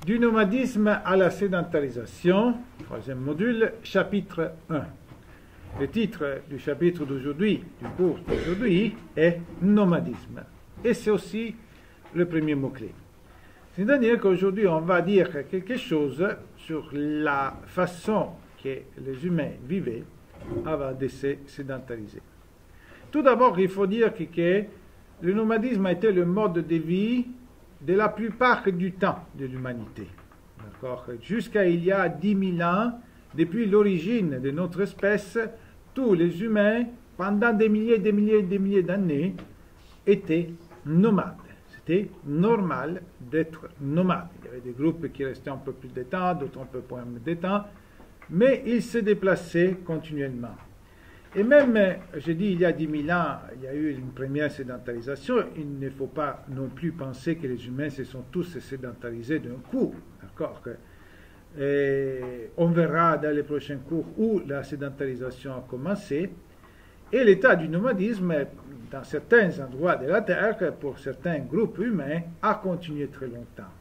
Du nomadisme à la sédentarisation, troisième module, chapitre 1. Le titre du chapitre d'aujourd'hui, du cours d'aujourd'hui, est nomadisme. Et c'est aussi le premier mot-clé. C'est-à-dire qu'aujourd'hui, on va dire quelque chose sur la façon que les humains vivaient avant de se sédentariser. Tout d'abord, il faut dire que le nomadisme a été le mode de vie de la plupart du temps de l'humanité. Jusqu'à il y a 10 000 ans, depuis l'origine de notre espèce, tous les humains, pendant des milliers d'années, étaient nomades. C'était normal d'être nomade. Il y avait des groupes qui restaient un peu plus de temps, d'autres un peu moins de temps, mais ils se déplaçaient continuellement. Et même, je dis, il y a 10 000 ans, il y a eu une première sédentarisation. Il ne faut pas non plus penser que les humains se sont tous sédentarisés d'un coup. D'accord ? Et on verra dans les prochains cours où la sédentarisation a commencé. Et l'état du nomadisme, dans certains endroits de la Terre, pour certains groupes humains, a continué très longtemps.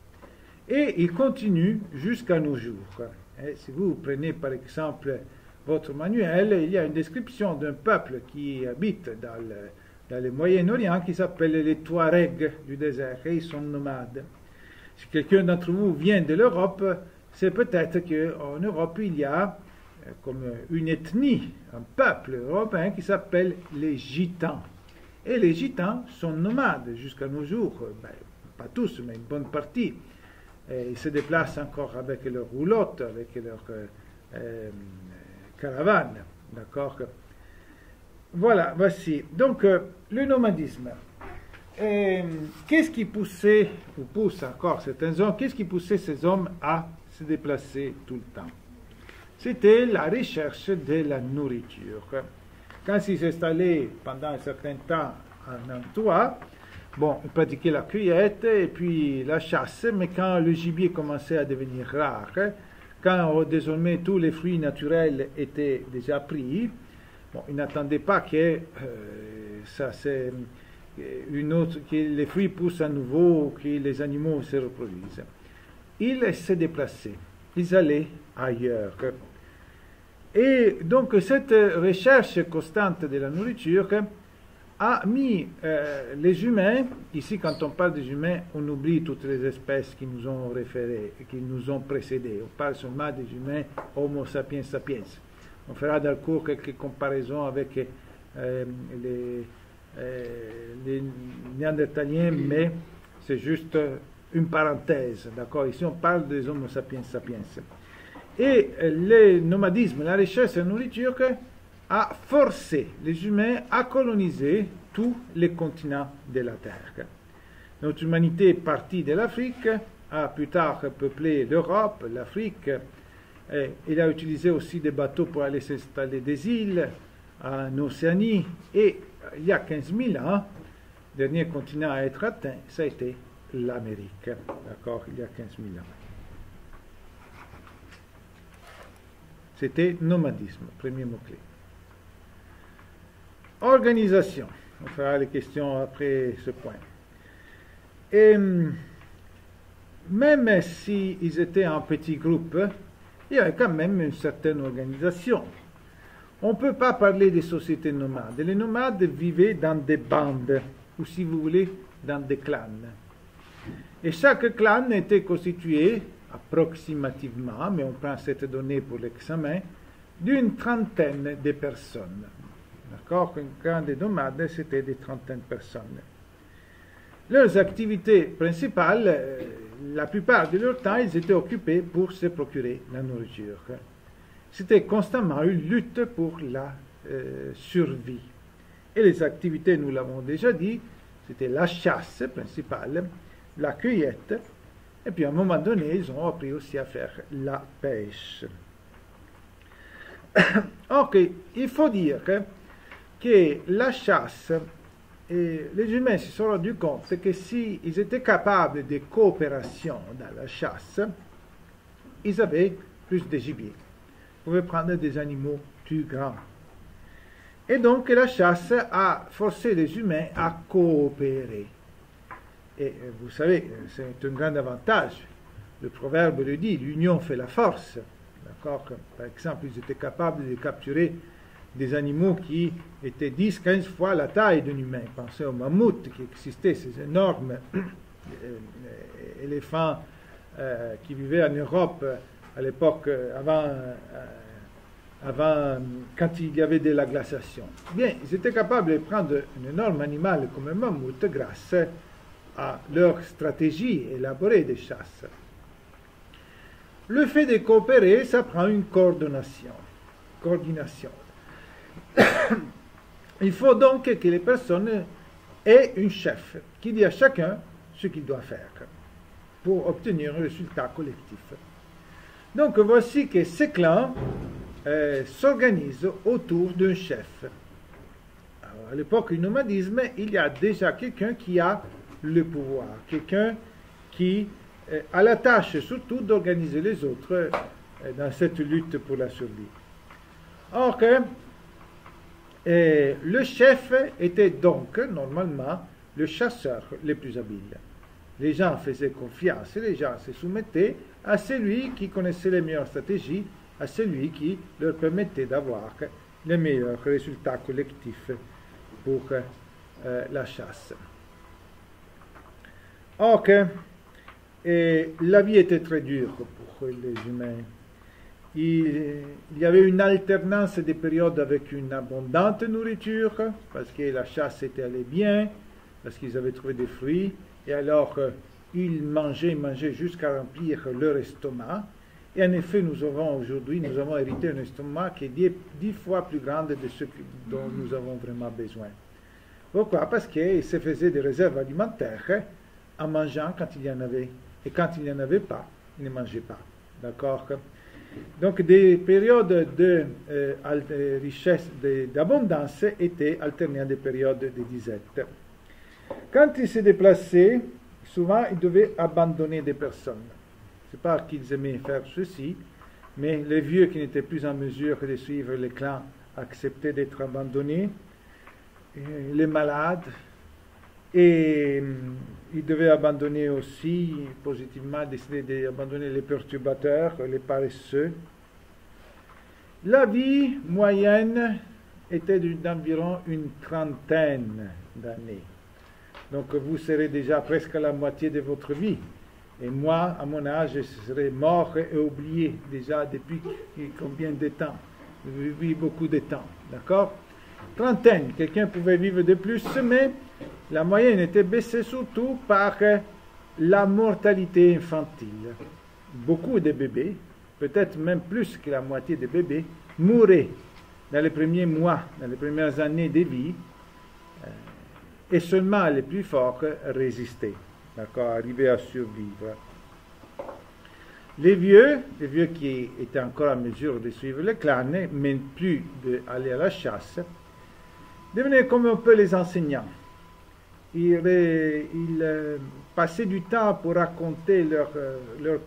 Et il continue jusqu'à nos jours. Et si vous prenez par exemple votre manuel, il y a une description d'un peuple qui habite dans le Moyen-Orient qui s'appelle les Touaregs du désert, et ils sont nomades. Si quelqu'un d'entre vous vient de l'Europe, c'est peut-être qu'en Europe il y a comme une ethnie, un peuple européen qui s'appelle les Gitans. Et les Gitans sont nomades jusqu'à nos jours, pas tous, mais une bonne partie. Et ils se déplacent encore avec leurs roulottes, avec leurs caravane, d'accord. Voilà, voici. Donc, le nomadisme. Qu'est-ce qui poussait, ou pousse encore certains hommes, qu'est-ce qui poussait ces hommes à se déplacer tout le temps? C'était la recherche de la nourriture. Quand ils s'installaient pendant un certain temps en endroit, bon, ils pratiquaient la cueillette et puis la chasse, mais quand le gibier commençait à devenir rare, quand désormais tous les fruits naturels étaient déjà pris, bon, ils n'attendaient pas que que les fruits poussent à nouveau, que les animaux se reproduisent. Ils se déplaçaient, ils allaient ailleurs. Et donc cette recherche constante de la nourriture a mis les humains, ici quand on parle des humains, on oublie toutes les espèces qui nous ont référés, qui nous ont précédés. On parle seulement des humains Homo sapiens sapiens. On fera dans le cours quelques comparaisons avec les Néandertaliens, mais c'est juste une parenthèse, d'accord? Ici on parle des Homo sapiens sapiens. Et le nomadisme, la recherche de la nourriture, a forcé les humains à coloniser tous les continents de la Terre. Notre humanité est partie de l'Afrique, a plus tard peuplé l'Europe, l'Afrique. Il a utilisé aussi des bateaux pour aller s'installer des îles en Océanie. Et il y a 15 000 ans, le dernier continent à être atteint, ça a été l'Amérique. D'accord, il y a 15 000 ans. C'était nomadisme, premier mot-clé. Organisation. On fera les questions après ce point. Et même s'ils étaient en petits groupes, il y avait quand même une certaine organisation. On ne peut pas parler des sociétés nomades. Les nomades vivaient dans des bandes, ou si vous voulez, dans des clans. Et chaque clan était constitué, approximativement, mais on prend cette donnée pour l'examen, d'une trentaine de personnes. D'accord? Un clan de nomades, c'était des trentaines de personnes. Leurs activités principales, la plupart de leur temps, ils étaient occupés pour se procurer la nourriture. C'était constamment une lutte pour la survie. Et les activités, nous l'avons déjà dit, c'était la chasse principale, la cueillette, et puis à un moment donné, ils ont appris aussi à faire la pêche. Ok, il faut dire que la chasse, et les humains se sont rendus compte que s'ils étaient capables de coopération dans la chasse, ils avaient plus de gibier. Ils pouvaient prendre des animaux plus grands. Et donc la chasse a forcé les humains à coopérer. Et vous savez, c'est un grand avantage. Le proverbe le dit, l'union fait la force. D'accord? Par exemple, ils étaient capables de capturer des animaux qui étaient 10-15 fois la taille d'un humain. Pensez aux mammouths qui existaient, ces énormes éléphants qui vivaient en Europe à l'époque avant, quand il y avait de la glaciation. Bien, ils étaient capables de prendre un énorme animal comme un mammouth grâce à leur stratégie élaborée de chasse. Le fait de coopérer, ça prend une coordination. Il faut donc que les personnes aient un chef qui dit à chacun ce qu'il doit faire pour obtenir un résultat collectif. Donc voici que ces clans s'organisent autour d'un chef. Alors, à l'époque du nomadisme, il y a déjà quelqu'un qui a le pouvoir, quelqu'un qui a la tâche surtout d'organiser les autres dans cette lutte pour la survie. Or, le chef était donc normalement le chasseur le plus habile. Les gens faisaient confiance, les gens se soumettaient à celui qui connaissait les meilleures stratégies, à celui qui leur permettait d'avoir les meilleurs résultats collectifs pour la chasse. Or, la vie était très dure pour les humains. Il y avait une alternance des périodes avec une abondante nourriture, parce que la chasse était allée bien, parce qu'ils avaient trouvé des fruits, et alors ils mangeaient jusqu'à remplir leur estomac. Et en effet, nous avons hérité un estomac qui est 10 fois plus grand de ce dont nous avons vraiment besoin. Pourquoi? Parce qu'ils se faisaient des réserves alimentaires en mangeant quand il y en avait. Et quand il n'y en avait pas, ils ne mangeaient pas. D'accord? Donc, des périodes de richesse, d'abondance étaient alternées à des périodes de disette. Quand ils se déplaçaient, souvent, ils devaient abandonner des personnes. Ce n'est pas qu'ils aimaient faire ceci, mais les vieux qui n'étaient plus en mesure de suivre les clans acceptaient d'être abandonnés, les malades, et ils devaient abandonner aussi, positivement, décider d'abandonner les perturbateurs, les paresseux. La vie moyenne était d'environ une trentaine d'années. Donc vous serez déjà presque à la moitié de votre vie. Et moi, à mon âge, je serais mort et oublié déjà depuis combien de temps? J'ai vécu beaucoup de temps, d'accord? Trentaine, quelqu'un pouvait vivre de plus, mais la moyenne était baissée surtout par la mortalité infantile. Beaucoup de bébés, peut-être même plus que la moitié des bébés, mouraient dans les premiers mois, dans les premières années de vie, et seulement les plus forts résistaient, d'accord, arrivaient à survivre. Les vieux qui étaient encore en mesure de suivre le clan, mais plus d'aller à la chasse, devenaient comme un peu les enseignants. Ils passaient du temps pour raconter leurs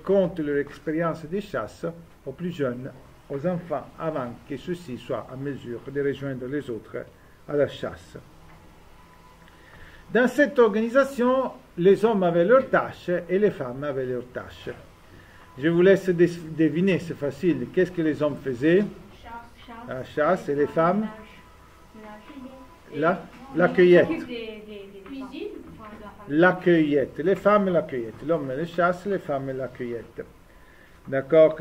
contes, leur expérience de chasse aux plus jeunes, aux enfants, avant que ceux-ci soient en mesure de rejoindre les autres à la chasse. Dans cette organisation, les hommes avaient leurs tâches et les femmes avaient leurs tâches. Je vous laisse deviner, c'est facile. Qu'est-ce que les hommes faisaient? La chasse, et les femmes? La cueillette. La cueillette. Les femmes, la cueillette. L'homme, les chasses, les femmes, la cueillette. D'accord?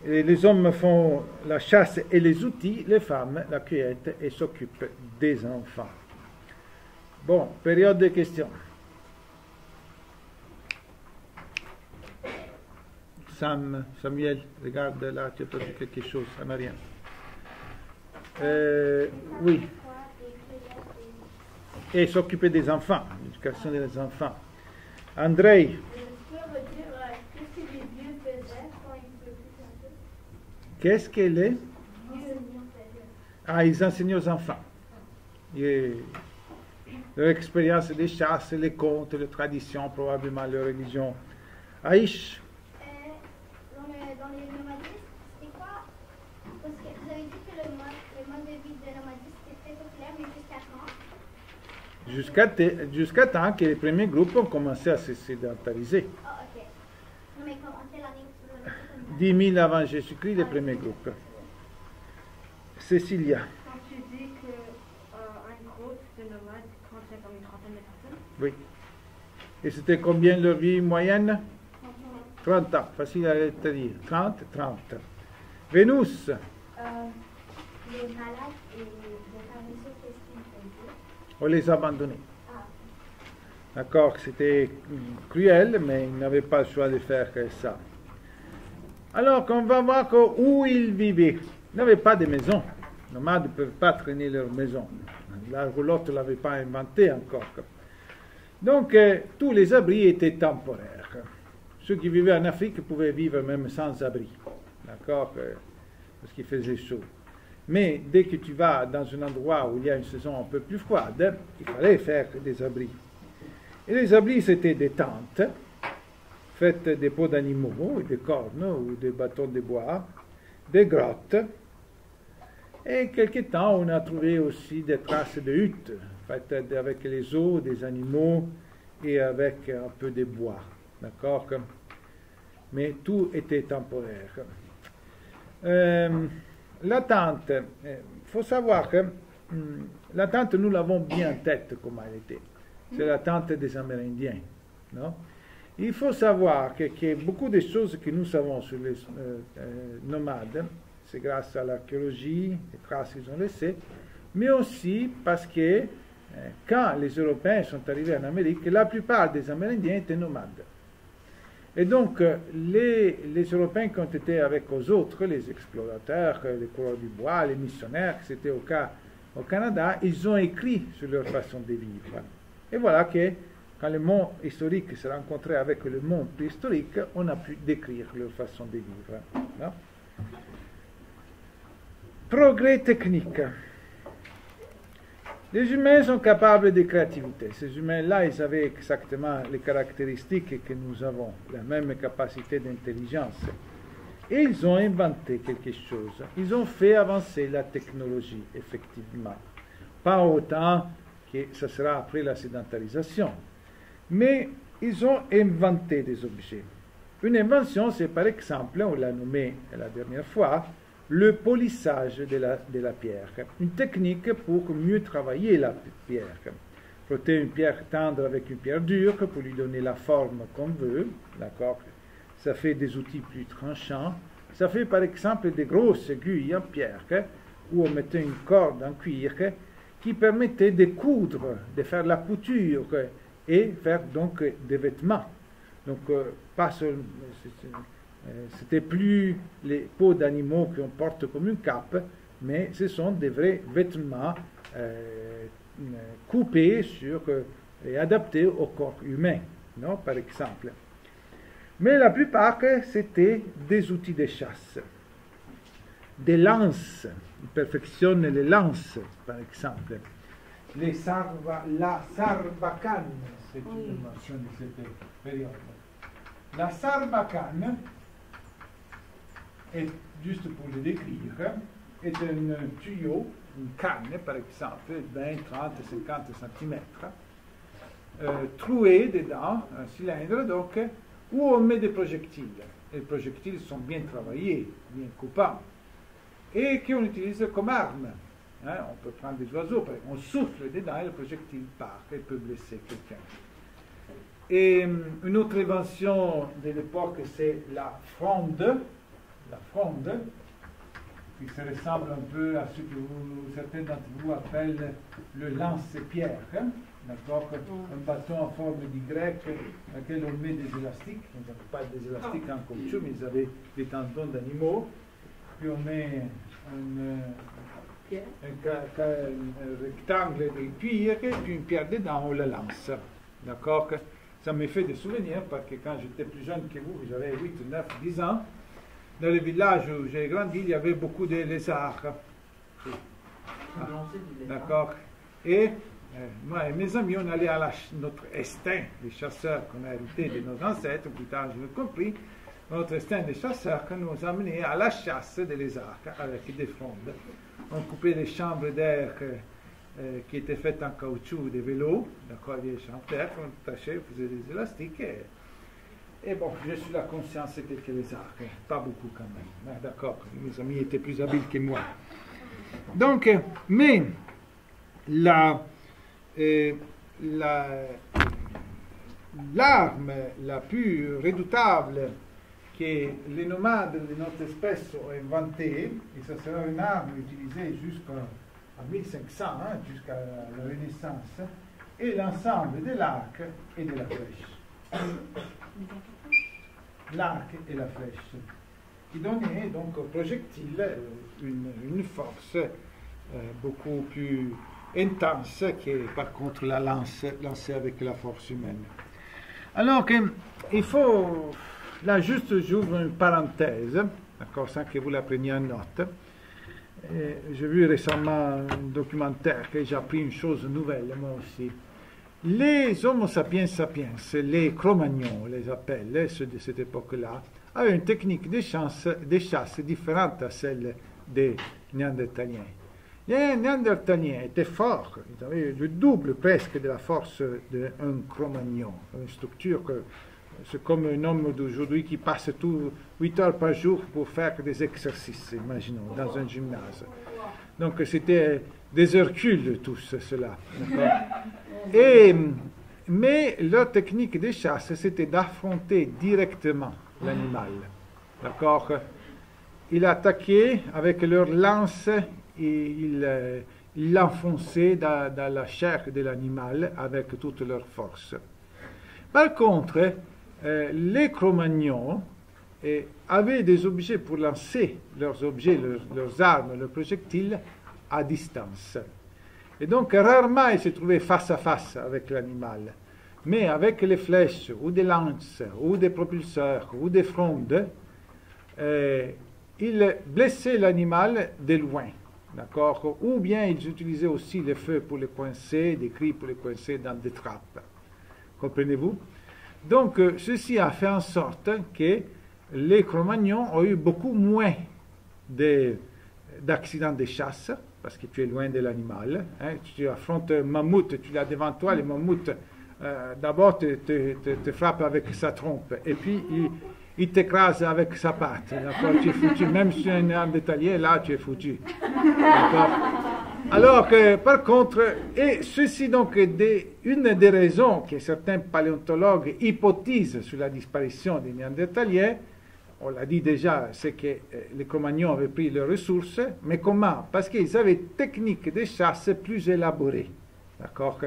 Les hommes font la chasse et les outils, les femmes, la cueillette, et s'occupent des enfants. Bon, période de questions. Samuel, regarde là, tu as dit quelque chose, ça n'a rien. Oui. Et s'occuper des enfants, l'éducation des enfants. Andrei. Qu'est-ce qu'elle est? Ah, ils enseignent aux enfants. Leur expérience des chasses, les contes, les traditions, probablement leur religion. Aïch. Dans les nomadistes, c'est quoi? Parce que vous avez dit que le mode de vie des nomadistes était très populaire, mais jusqu'à quand? Jusqu'à temps que les premiers groupes ont commencé à se sédentariser. Oh, ok. Non, mais en quelle année vous avez dit 10 000 avant Jésus-Christ, les premiers groupes. Cécilia. Quand tu dis qu'un groupe de nomades contient comme une trentaine de personnes? Oui. Et c'était combien leur vie moyenne? 30 ans, facile à dire. 30. Vénus. Les malades et les paresseux, qu'est-ce qu'ils faisaient? On les a abandonnés. Ah, D'accord, c'était cruel, mais ils n'avaient pas le choix de faire que ça. Alors, on va voir où ils vivaient. Ils n'avaient pas de maison. Les nomades ne peuvent pas traîner leur maison. La roulotte ne l'avait pas inventé encore. Donc, tous les abris étaient temporaires. Ceux qui vivaient en Afrique pouvaient vivre même sans abri. D'accord, parce qu'il faisait chaud. Mais dès que tu vas dans un endroit où il y a une saison un peu plus froide, il fallait faire des abris. Et les abris, c'était des tentes, faites des peaux d'animaux, des cornes ou des bâtons de bois, des grottes. Et quelque temps, on a trouvé aussi des traces de huttes, faites avec les os des animaux et avec un peu de bois. D'accord? Mais tout était temporaire. La tente, il faut savoir que la tente, nous l'avons bien en tête comment elle était. C'est la tente des Amérindiens. Non? Il faut savoir que beaucoup de choses que nous savons sur les nomades, c'est grâce à l'archéologie, les traces qu'ils ont laissées, mais aussi parce que quand les Européens sont arrivés en Amérique, la plupart des Amérindiens étaient nomades. Et donc, les Européens qui ont été avec eux autres, les explorateurs, les coureurs du bois, les missionnaires, c'était au cas au Canada, ils ont écrit sur leur façon de vivre. Et voilà que, quand le monde historique s'est rencontré avec le monde préhistorique, on a pu décrire leur façon de vivre. Non? Progrès technique. Les humains sont capables de créativité. Ces humains-là, ils avaient exactement les caractéristiques que nous avons, la même capacité d'intelligence. Et ils ont inventé quelque chose. Ils ont fait avancer la technologie, effectivement. Pas autant que ce sera après la sédentarisation. Mais ils ont inventé des objets. Une invention, c'est par exemple, on l'a nommé la dernière fois, le polissage de la pierre, une technique pour mieux travailler la pierre. Frotter une pierre tendre avec une pierre dure pour lui donner la forme qu'on veut, d'accord? Ça fait des outils plus tranchants. Ça fait par exemple des grosses aiguilles en pierre où on mettait une corde en cuir qui permettait de coudre, de faire la couture et faire donc des vêtements. Donc pas seulement c'était plus les peaux d'animaux qu'on porte comme une cape, mais ce sont des vrais vêtements coupés et adaptés au corps humain, non, par exemple. Mais la plupart, c'était des outils de chasse. Des lances, ils perfectionnent les lances, par exemple. La sarbacane, c'est une mention de cette période. La sarbacane, et juste pour le décrire, est un tuyau, une canne par exemple, 20, 30, 50 cm, troué dedans, un cylindre donc, où on met des projectiles. Les projectiles sont bien travaillés, bien coupants, et qu'on utilise comme arme. On peut prendre des oiseaux, on souffle dedans et le projectile part et peut blesser quelqu'un. Et une autre invention de l'époque, c'est la fronde. La fronde, qui se ressemble un peu à ce que certains d'entre vous appellent le lance-pierre. D'accord? Un bâton en forme d'Y dans lequel on met des élastiques. Ils n'avaient pas des élastiques en caoutchouc, mais ils avaient des tendons d'animaux. Puis on met un rectangle de cuir et puis une pierre dedans, on la lance. D'accord? Ça me fait des souvenirs parce que quand j'étais plus jeune que vous, j'avais 8, 9, 10 ans, dans le village où j'ai grandi, il y avait beaucoup de lézards. D'accord? Et moi et mes amis, on allait à notre instinct des chasseurs qu'on a hérité de nos ancêtres, plus tard je l'ai compris, notre instinct des chasseurs qui nous amenait à la chasse des lézards avec des frondes. On coupait les chambres d'air qui étaient faites en caoutchouc des vélos, d'accord, des chambres d'air, on tâchait, on faisait des élastiques. Et bon, j'ai sur la conscience quelques arts, pas beaucoup quand même. Ah, d'accord, mes amis étaient plus habiles que moi. Donc, mais l'arme la plus redoutable que les nomades de notre espèce ont inventée, et ça sera une arme utilisée jusqu'à 1500, jusqu'à la Renaissance, est l'ensemble de l'arc et de la flèche. L'arc et la flèche, qui donnait donc au projectile une force beaucoup plus intense que par contre la lance lancée avec la force humaine. Alors il faut, là juste j'ouvre une parenthèse, d'accord, sans que vous la preniez en note. J'ai vu récemment un documentaire que j'ai appris une chose nouvelle, moi aussi. Les Homo sapiens sapiens, les Cro-Magnons, on les appelle, ceux de cette époque-là, avaient une technique de chasse différente à celle des Néandertaliens. Les Néandertaliens étaient forts, ils avaient le double presque de la force d'un Cro-Magnon, une structure que c'est comme un homme d'aujourd'hui qui passe 8 heures par jour pour faire des exercices, imaginons, dans un gymnase. Donc c'était des Hercules tous ceux-là. Mais leur technique de chasse, c'était d'affronter directement l'animal. D'accord? Ils attaquaient avec leur lance et ils l'enfonçaient dans la chair de l'animal avec toute leur force. Par contre, les Cro-Magnons avaient des objets pour lancer leurs objets, leurs armes, leurs projectiles à distance. Et donc, rarement ils se trouvaient face à face avec l'animal. Mais avec les flèches, ou des lances, ou des propulseurs, ou des frondes, ils blessaient l'animal de loin. D'accord? Ou bien ils utilisaient aussi les feux pour les coincer, des cris pour les coincer dans des trappes. Comprenez-vous? Donc, ceci a fait en sorte que les Cro-Magnons ont eu beaucoup moins d'accidents de chasse, parce que tu es loin de l'animal. Tu affrontes un mammouth, tu l'as devant toi, le mammouth, d'abord te frappe avec sa trompe, et puis il t'écrase avec sa patte. D'accord? Tu es foutu. Même si tu es un néandertalien, là, tu es foutu. D'accord? Alors que, par contre, et ceci donc est une des raisons que certains paléontologues hypothisent sur la disparition des néandertaliens, on l'a dit déjà, c'est que les Cro-Magnons avaient pris leurs ressources, mais comment? Parce qu'ils avaient des techniques de chasse plus élaborées. D'accord?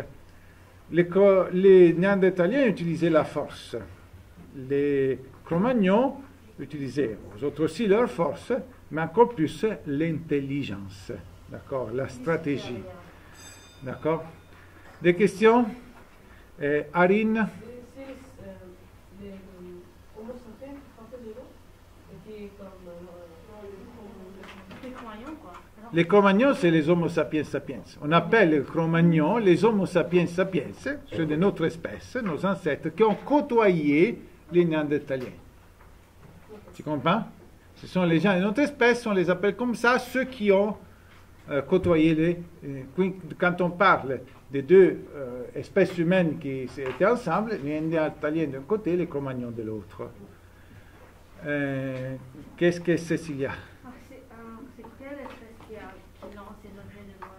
Les Néandertaliens utilisaient la force. Les Cro-Magnons utilisaient, aux autres aussi, leur force, mais encore plus l'intelligence. D'accord? La stratégie. D'accord? Des questions? Arine? Les Cro-Magnons, c'est les Homo sapiens sapiens. On appelle les Cro-Magnons les Homo sapiens sapiens, ceux de notre espèce, nos ancêtres, qui ont côtoyé les Néandertaliens. Tu comprends? Ce sont les gens de notre espèce, on les appelle comme ça, ceux qui ont côtoyé quand on parle des deux espèces humaines qui étaient ensemble, les Néandertaliens d'un côté, les Cro-Magnons de l'autre. Qu'est-ce que Cécilia? C'est quelle espèce qui lance ces objets de loin?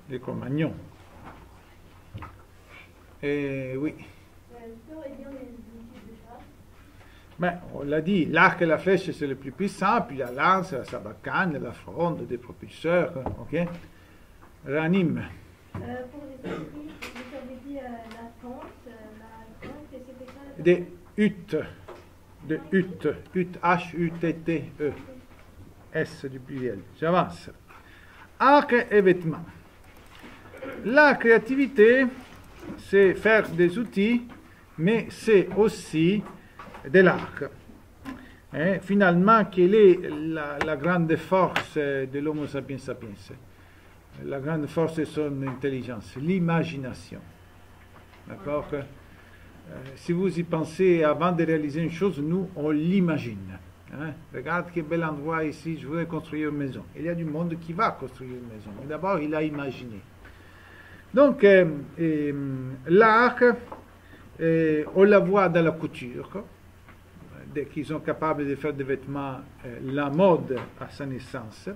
Les Cro-Magnons. Oui. Ben, on l'a dit, l'arc et la flèche, c'est le plus puissant, puis la lance, la sabacane, la fronde, des propulseurs, ok? Ranime. Pour les esprits, vous avez dit la tente, c'était quoi? Des huttes. De huttes. Huttes, H-U-T-T-E. S du pluriel. J'avance. Arc et vêtements. La créativité, c'est faire des outils, mais c'est aussi de l'arc. Finalement, quelle est la grande force de l'Homo sapiens sapiens? La grande force de son intelligence, l'imagination. D'accord? Si vous y pensez, avant de réaliser une chose, nous, on l'imagine. Regarde quel bel endroit ici, je voudrais construire une maison. Il y a du monde qui va construire une maison, mais d'abord, il a imaginé. Donc, l'arc Et on la voit dans la couture, dès qu'ils sont capables de faire des vêtements, la mode à sa naissance.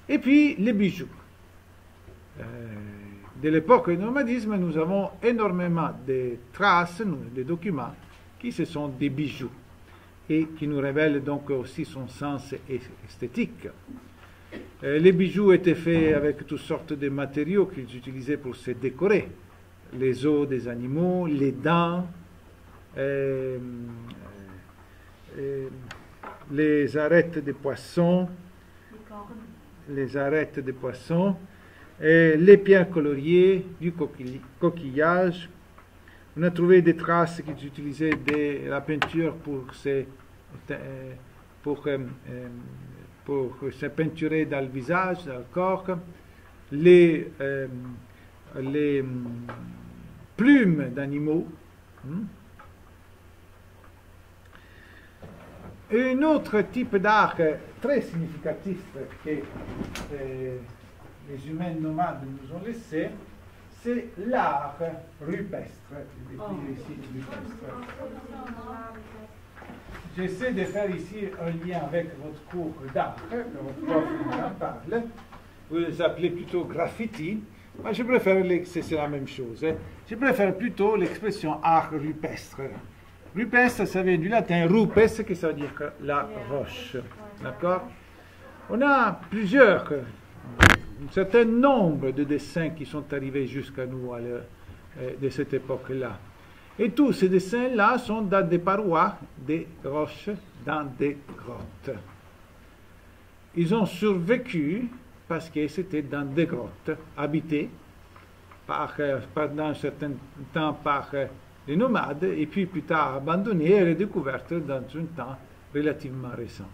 Et puis les bijoux. De l'époque du nomadisme, nous avons énormément de traces, des documents, qui ce sont des bijoux et qui nous révèlent donc aussi son sens esthétique. Les bijoux étaient faits avec toutes sortes de matériaux qu'ils utilisaient pour se décorer. Les os des animaux, les dents, les arêtes des poissons, les pierres coloriées, du coquillage. On a trouvé des traces qu'ils utilisaient de la peinture pour se peinturer dans le visage, dans le corps. Les plumes d'animaux. Un autre type d'art très significatif que les humains nomades nous ont laissé, c'est l'art rupestre. J'essaie de faire ici un lien avec votre cours d'art, que votre prof en parle. Vous les appelez plutôt graffiti. Moi, je préfère, c'est la même chose. Je préfère plutôt l'expression art rupestre. Rupestre, ça vient du latin rupes, qui ça veut dire la roche. D'accord? On a un certain nombre de dessins qui sont arrivés jusqu'à nous de cette époque-là. Et tous ces dessins-là sont dans des parois, des roches, dans des grottes. Ils ont survécu parce que c'était dans des grottes, habitées pendant un certain temps par les nomades, et puis plus tard abandonnées et redécouvertes dans un temps relativement récent.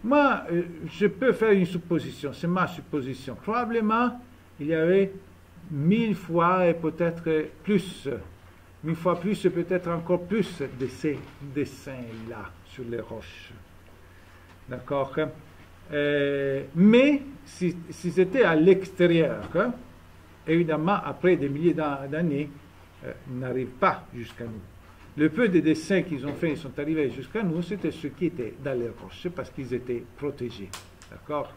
Moi, je peux faire une supposition, c'est ma supposition. Probablement, il y avait 1000 fois et peut-être plus, 1000 fois plus et peut-être encore plus de ces dessins-là sur les roches. D'accord? Mais si c'était à l'extérieur, évidemment, après des milliers d'années, n'arrive pas jusqu'à nous. Le peu de dessins qu'ils ont fait, ils sont arrivés jusqu'à nous, c'était ceux qui étaient dans les roches, parce qu'ils étaient protégés. D'accord?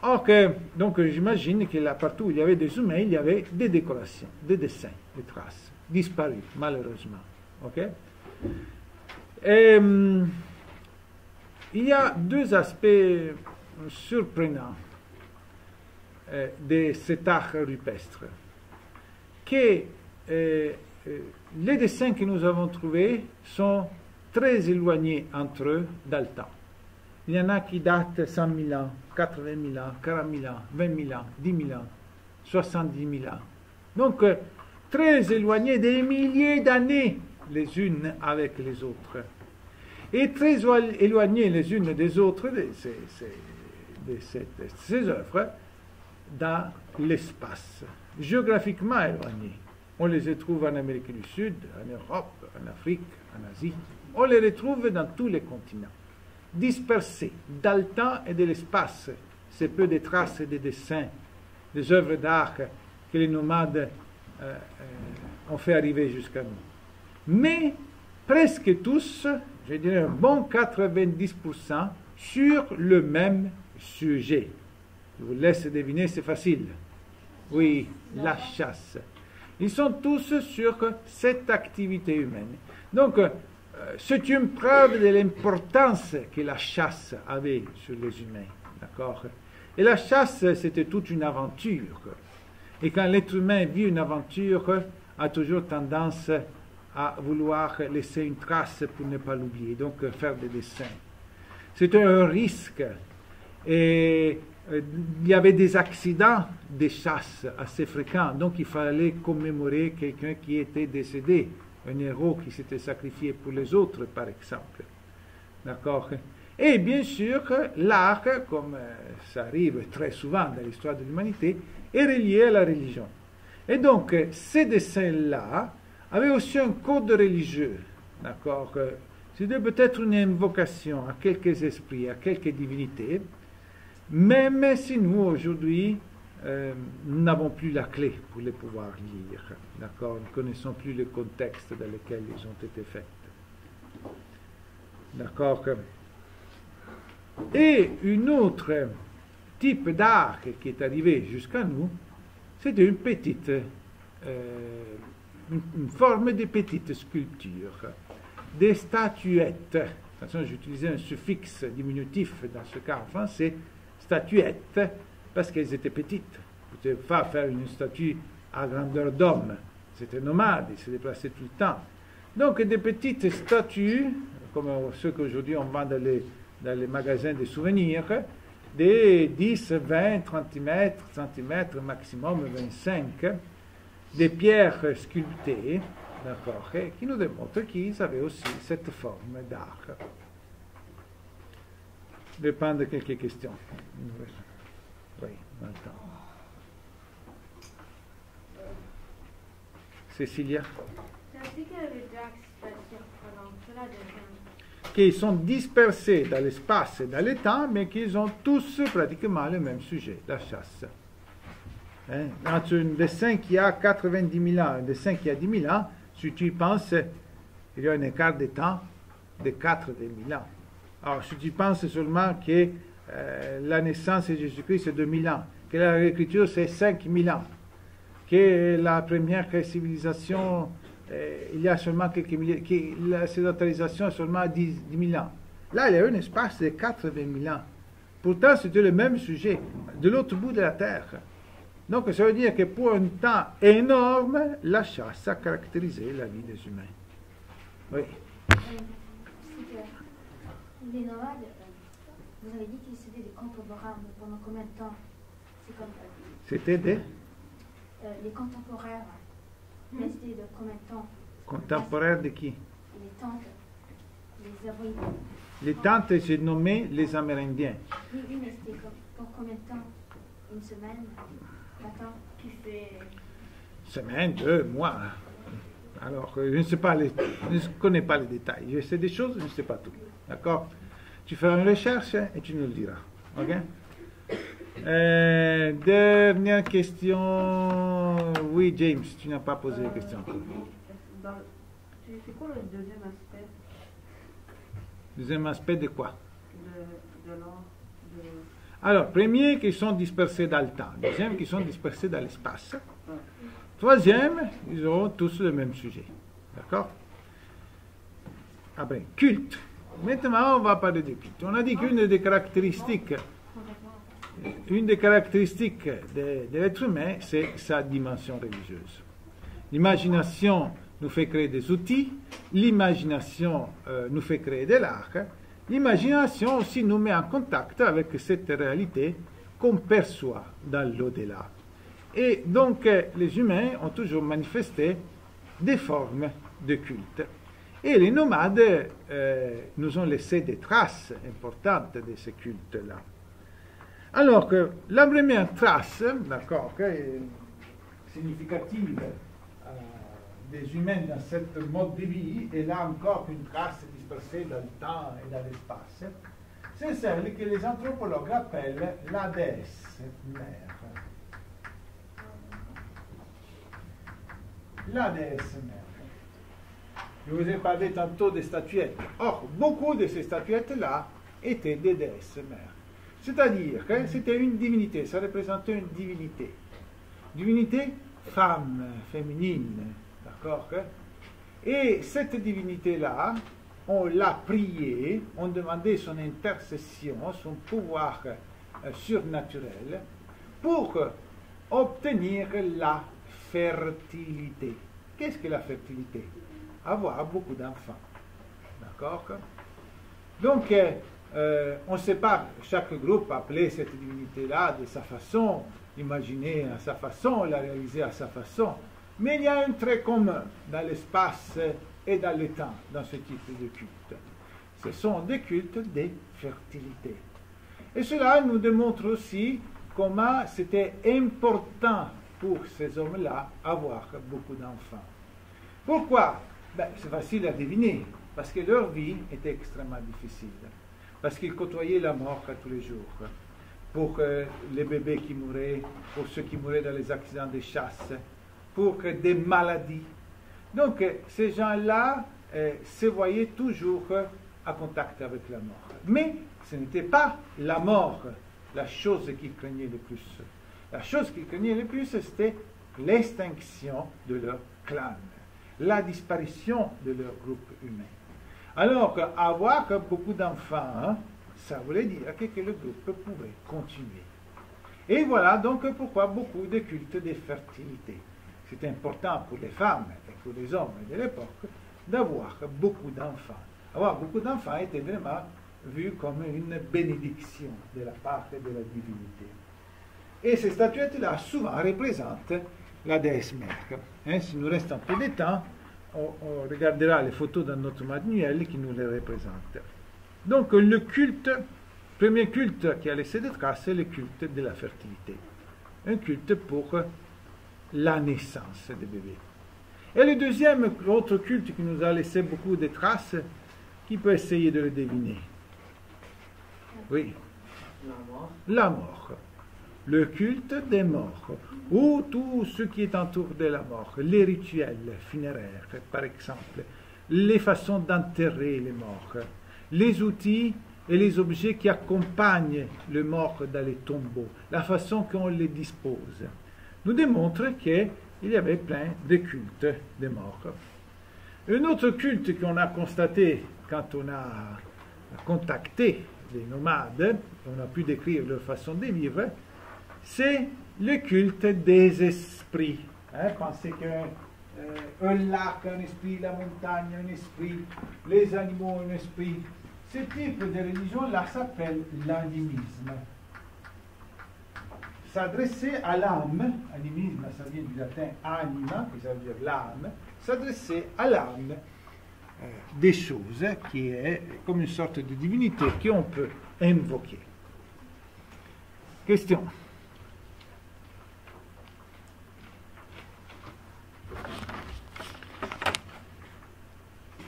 Or, donc j'imagine que là, partout où il y avait des humains, il y avait des décorations, des dessins, des traces, disparus, malheureusement. Ok? Et, il y a deux aspects surprenants de cet art rupestre. Que les dessins que nous avons trouvés sont très éloignés entre eux dans le temps. Il y en a qui datent 100 000 ans, 80 000 ans, 40 000 ans, 20 000 ans, 10 000 ans, 70 000 ans. Donc, très éloignés, des milliers d'années les unes avec les autres. Et très éloignés les unes des autres de ces œuvres dans l'espace, géographiquement éloignés. On les retrouve en Amérique du Sud, en Europe, en Afrique, en Asie. On les retrouve dans tous les continents, dispersés dans le temps et de l'espace. C'est peu de traces et de dessins, des œuvres d'art que les nomades ont fait arriver jusqu'à nous. Mais presque tous, je dirais un bon 90%, sur le même sujet. Je vous laisse deviner, c'est facile. Oui, la chasse. Ils sont tous sur cette activité humaine. Donc, c'est une preuve de l'importance que la chasse avait sur les humains. D'accord? Et la chasse, c'était toute une aventure. Et quand l'être humain vit une aventure, a toujours tendance à vouloir laisser une trace pour ne pas l'oublier, donc faire des dessins. C'était un risque. Et il y avait des accidents de chasse assez fréquents, donc il fallait commémorer quelqu'un qui était décédé, un héros qui s'était sacrifié pour les autres, par exemple. D'accord? Et bien sûr, l'art, comme ça arrive très souvent dans l'histoire de l'humanité, est relié à la religion. Et donc, ces dessins-là avaient aussi un code religieux. D'accord? C'était peut-être une invocation à quelques esprits, à quelques divinités, même si nous, aujourd'hui, nous n'avons plus la clé pour les pouvoir lire. D'accord? Nous ne connaissons plus le contexte dans lequel ils ont été faits. D'accord? Et une autre type d'art qui est arrivé jusqu'à nous, c'est une petite, une forme de petite sculpture, des statuettes. De toute façon, j'utilisais un suffixe diminutif dans ce cas en français, statuettes, parce qu'elles étaient petites. Vous ne pouvez pas faire une statue à grandeur d'homme. C'était nomade, ils se déplaçaient tout le temps. Donc des petites statues, comme ceux qu'aujourd'hui on vend dans les magasins de souvenirs, de 10, 20, 30 centimètres, maximum 25, des pierres sculptées, d'accord, qui nous démontrent qu'ils avaient aussi cette forme d'art. Je vais prendre quelques questions. Oui, maintenant. Cécilia? Qui sont dispersés dans l'espace et dans le temps, mais qui ont tous pratiquement le même sujet, la chasse. Entre un dessin qui a 90 000 ans et un dessin qui a 10 000 ans, si tu y penses, il y a un écart de temps de 80 000 ans. Alors, si tu penses seulement que la naissance de Jésus-Christ c'est 2000 ans, que l'écriture c'est 5000 ans, que la première civilisation, il y a seulement quelques milliers, que la sédentarisation est seulement à 10 000 ans. Là, il y a un espace de 80 000 ans. Pourtant, c'était le même sujet, de l'autre bout de la Terre. Donc, ça veut dire que pour un temps énorme, la chasse a caractérisé la vie des humains. Oui. Les nomades, vous avez dit qu'ils étaient des contemporains, mais pendant combien de temps? C'était des les contemporains. Mais c'était de combien de temps? Contemporains de qui? Les tantes, les abrites. Les tantes, j'ai nommé les Amérindiens. Oui, mais c'était pour combien de temps? Une semaine? Attends, tu fais... Semaine, 2 mois. Alors, je ne sais pas, je ne connais pas les détails. Je sais des choses, je ne sais pas tout. D'accord? Tu feras une recherche et tu nous le diras. Ok? Dernière question. Oui, James, tu n'as pas posé la question encore. C'est quoi le deuxième aspect? Deuxième aspect de quoi? De l'art. Alors, premier, qui sont dispersés dans le temps. Deuxième, qui sont dispersés dans l'espace. Troisième, ils auront tous le même sujet. D'accord? Après, culte. Maintenant, on va parler de culte. On a dit qu'une des caractéristiques de l'être humain, c'est sa dimension religieuse. L'imagination nous fait créer des outils, l'imagination nous fait créer de l'art, l'imagination aussi nous met en contact avec cette réalité qu'on perçoit dans l'au-delà. Et donc, les humains ont toujours manifesté des formes de culte. Et les nomades nous ont laissé des traces importantes de ces cultes-là. Alors que la première trace, d'accord, significative des humains dans cette mode de vie, et là encore une trace dispersée dans le temps et dans l'espace, c'est celle que les anthropologues appellent la déesse mère. La déesse mère. Je vous ai parlé tantôt des statuettes. Or, beaucoup de ces statuettes-là étaient des déesses mères. C'est-à-dire que c'était une divinité, ça représentait une divinité. Divinité femme, féminine, d'accord? Et cette divinité-là, on l'a priée, on demandait son intercession, son pouvoir surnaturel, pour obtenir la fertilité. Qu'est-ce que la fertilité? Avoir beaucoup d'enfants. D'accord? Donc, on ne sait pas, chaque groupe appelait cette divinité-là de sa façon, imaginer à sa façon, la réaliser à sa façon. Mais il y a un trait commun dans l'espace et dans le temps, dans ce type de culte. Ce sont des cultes de fertilité. Et cela nous démontre aussi comment c'était important pour ces hommes-là avoir beaucoup d'enfants. Pourquoi? C'est facile à deviner, parce que leur vie était extrêmement difficile, parce qu'ils côtoyaient la mort tous les jours. pour les bébés qui mouraient, pour ceux qui mouraient dans les accidents de chasse, pour des maladies. Donc, ces gens-là se voyaient toujours en contact avec la mort. Mais ce n'était pas la mort, la chose qu'ils craignaient le plus. La chose qu'ils craignaient le plus, c'était l'extinction de leur clan, la disparition de leur groupe humain. Alors qu'avoir beaucoup d'enfants, ça voulait dire que le groupe pouvait continuer. Et voilà donc pourquoi beaucoup de cultes de fertilité. C'est important pour les femmes et pour les hommes de l'époque d'avoir beaucoup d'enfants. Avoir beaucoup d'enfants était vraiment vu comme une bénédiction de la part de la divinité. Et ces statuettes-là souvent représentent la déesse mère. Si nous reste un peu de temps, on regardera les photos dans notre manuel qui nous les représentent. Donc le premier culte qui a laissé des traces, c'est le culte de la fertilité. Un culte pour la naissance des bébés. Et le deuxième autre culte qui nous a laissé beaucoup de traces, qui peut essayer de le deviner? Oui. La mort. Le culte des morts, ou tout ce qui est autour de la mort, les rituels funéraires, par exemple, les façons d'enterrer les morts, les outils et les objets qui accompagnent le mort dans les tombeaux, la façon qu'on les dispose, nous démontrent qu'il y avait plein de cultes des morts. Un autre culte qu'on a constaté quand on a contacté les nomades, on a pu décrire leur façon de vivre, c'est le culte des esprits. Pensez qu'un lac a un esprit, la montagne a un esprit, les animaux ont un esprit. Ce type de religion-là s'appelle l'animisme. S'adresser à l'âme, animisme, ça vient du latin anima, qui ça veut dire l'âme, s'adresser à l'âme des choses, qui est comme une sorte de divinité qu'on peut invoquer. Question.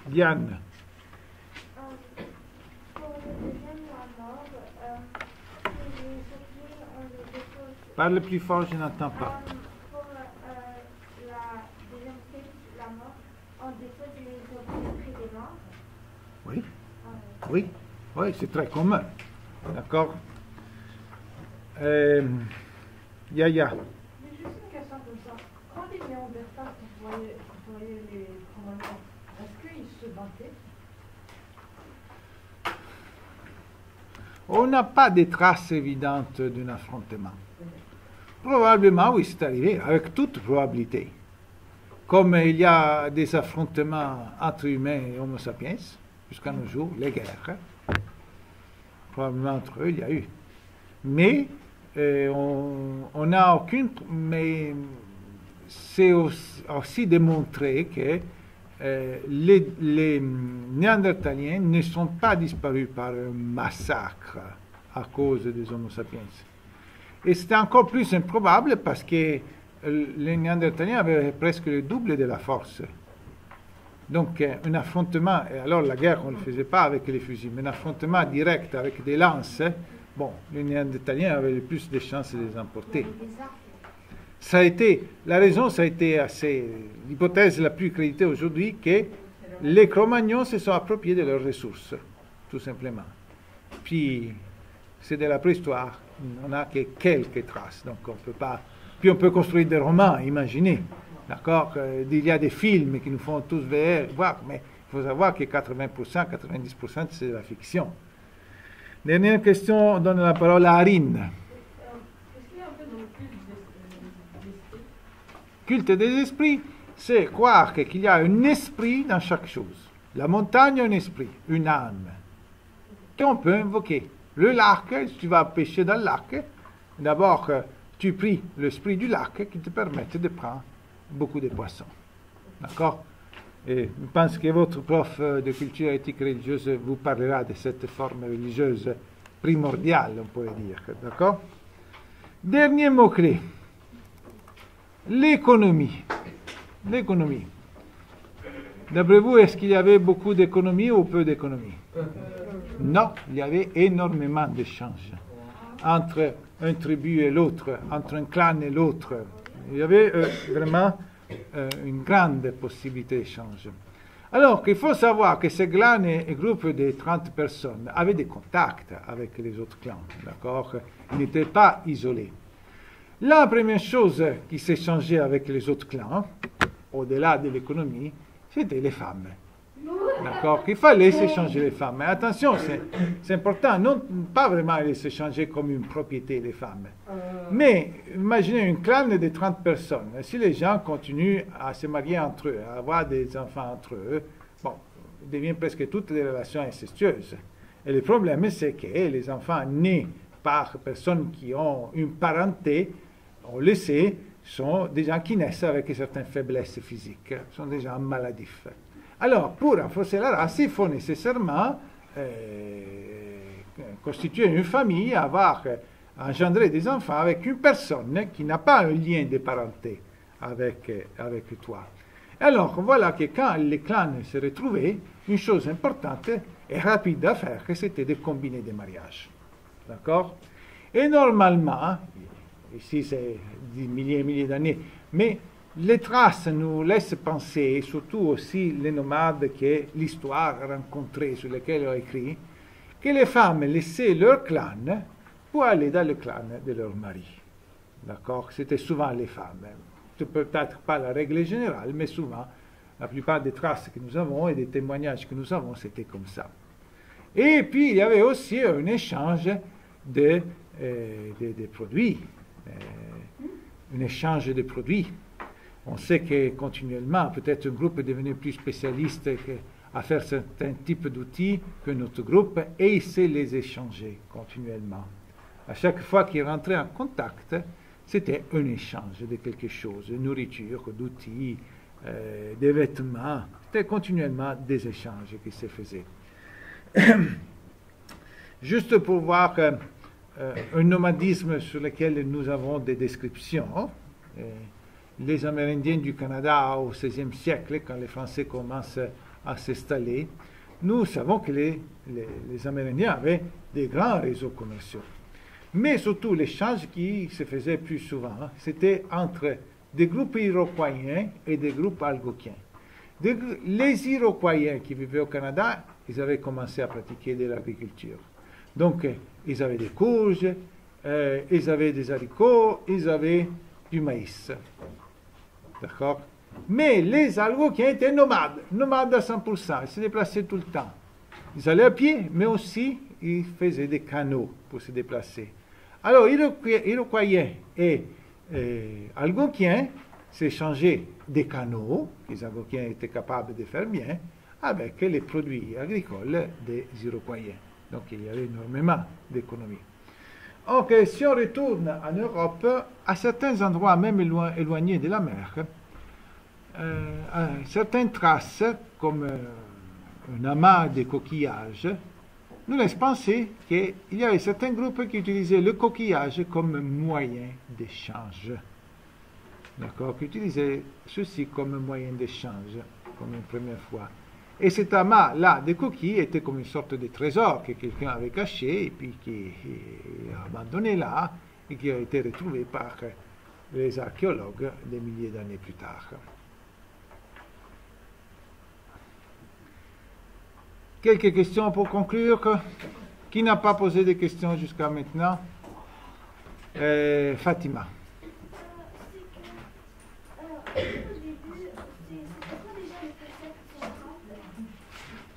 Diane. Pour le deuxième, la mort, les esprits, on les dépose. Parle plus fort, je n'entends pas. Pour la deuxième culte, la mort, on dépose les esprits des morts. Oui. Oui. Oui, c'est très commun. D'accord. Yaya. Mais juste une question comme ça. Quand les Néandertals voyaient les Cro-Magnons, est-ce qu'ils se battaient? On n'a pas de traces évidentes d'un affrontement. Probablement, oui, c'est arrivé, avec toute probabilité. Comme il y a des affrontements entre humains et Homo sapiens, jusqu'à nos jours, les guerres. Probablement entre eux, il y a eu. Mais on n'a aucune. Mais c'est aussi démontré que les Néandertaliens ne sont pas disparus par un massacre à cause des Homo sapiens. Et c'était encore plus improbable parce que les Néandertaliens avaient presque le double de la force. Donc un affrontement, et alors la guerre on ne le faisait pas avec les fusils, mais un affrontement direct avec des lances, bon, les Néandertaliens avaient le plus de chances de les emporter. Ça a été, la raison, ça a été assez, l'hypothèse la plus créditée aujourd'hui, que les Cro-Magnons se sont appropriés de leurs ressources, tout simplement. Puis, c'est de la préhistoire, on n'a que quelques traces, donc on peut pas, puis on peut construire des romans, imaginez, d'accord, il y a des films qui nous font tous voir, mais il faut savoir que 80%, 90% c'est de la fiction. Dernière question, on donne la parole à Arine. Culte des esprits, c'est croire qu'il y a un esprit dans chaque chose. La montagne a un esprit, une âme, qu'on peut invoquer. Le lac, si tu vas pêcher dans le lac, d'abord tu pries l'esprit du lac qui te permet de prendre beaucoup de poissons. D'accord? Et je pense que votre prof de culture éthique religieuse vous parlera de cette forme religieuse primordiale, on pourrait dire. D'accord? Dernier mot-clé. L'économie. L'économie. D'après vous, est-ce qu'il y avait beaucoup d'économie ou peu d'économie? Non, il y avait énormément d'échanges. entre un tribu et l'autre, entre un clan et l'autre. Il y avait vraiment une grande possibilité d'échange. Alors qu'il faut savoir que ces clans et groupes de 30 personnes avaient des contacts avec les autres clans, d'accord? Ils n'étaient pas isolés. La première chose qui s'échangeait avec les autres clans, au-delà de l'économie, c'était les femmes. D'accord? Il fallait s'échanger les femmes. Mais attention, c'est important, non pas vraiment les s'échanger comme une propriété, les femmes. Mais imaginez une clan de 30 personnes. Si les gens continuent à se marier entre eux, à avoir des enfants entre eux, bon, il devient presque toutes des relations incestueuses. Et le problème, c'est que les enfants nés par personnes qui ont une parenté, on le sait, sont des gens qui naissent avec certaines faiblesses physiques, sont des gens maladifs. Alors, pour renforcer la race, il faut nécessairement constituer une famille, engendrer des enfants avec une personne qui n'a pas un lien de parenté avec toi. Alors, voilà que quand les clans se retrouvaient, une chose importante et rapide à faire, c'était de combiner des mariages. D'accord? Et normalement, ici c'est des milliers et milliers d'années, mais les traces nous laissent penser, et surtout aussi les nomades que l'histoire a rencontrés, sur lesquels on a écrit, que les femmes laissaient leur clan pour aller dans le clan de leur mari. D'accord? C'était souvent les femmes. Peut-être pas la règle générale, mais souvent, la plupart des traces que nous avons et des témoignages que nous avons, c'était comme ça. Et puis, il y avait aussi un échange de produits. Un échange de produits. On sait que continuellement, peut-être un groupe est devenu plus spécialiste à faire certains types d'outils que notre groupe, et il sait les échanger continuellement. À chaque fois qu'il rentrait en contact, c'était un échange de quelque chose, de nourriture, d'outils, des vêtements. C'était continuellement des échanges qui se faisaient. Juste pour voir un nomadisme sur lequel nous avons des descriptions. Les Amérindiens du Canada au XVIe siècle, quand les Français commencent à s'installer, nous savons que les Amérindiens avaient des grands réseaux commerciaux. Mais surtout, l'échange qui se faisait plus souvent, c'était entre des groupes iroquoiens et des groupes algonquiens. Les Iroquoiens qui vivaient au Canada, ils avaient commencé à pratiquer de l'agriculture. Donc, ils avaient des courges, ils avaient des haricots, ils avaient du maïs. D'accord? Mais les Algonquiens étaient nomades à 100%, ils se déplaçaient tout le temps. Ils allaient à pied, mais aussi ils faisaient des canaux pour se déplacer. Alors, Iroquoiens et Algonquiens s'échangeaient des canaux, les Algonquiens étaient capables de faire bien, avec les produits agricoles des Iroquoiens. Donc, il y avait énormément d'économie. Ok, si on retourne en Europe, à certains endroits, même éloignés de la mer, certaines traces, comme un amas de coquillages, nous laissent penser qu'il y avait certains groupes qui utilisaient le coquillage comme moyen d'échange. D'accord? Qui utilisaient ceci comme moyen d'échange, comme une première fois. Et cet amas-là de coquilles était comme une sorte de trésor que quelqu'un avait caché et puis qui est abandonné là et qui a été retrouvé par les archéologues des milliers d'années plus tard. Quelques questions pour conclure. Qui n'a pas posé de questions jusqu'à maintenant? Fatima.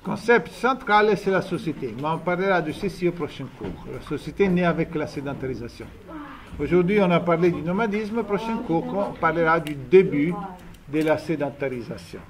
Le concept central, c'est la société, mais on parlera de ceci au prochain cours. La société née avec la sédentarisation. Aujourd'hui, on a parlé du nomadisme. Au prochain cours, on parlera du début de la sédentarisation.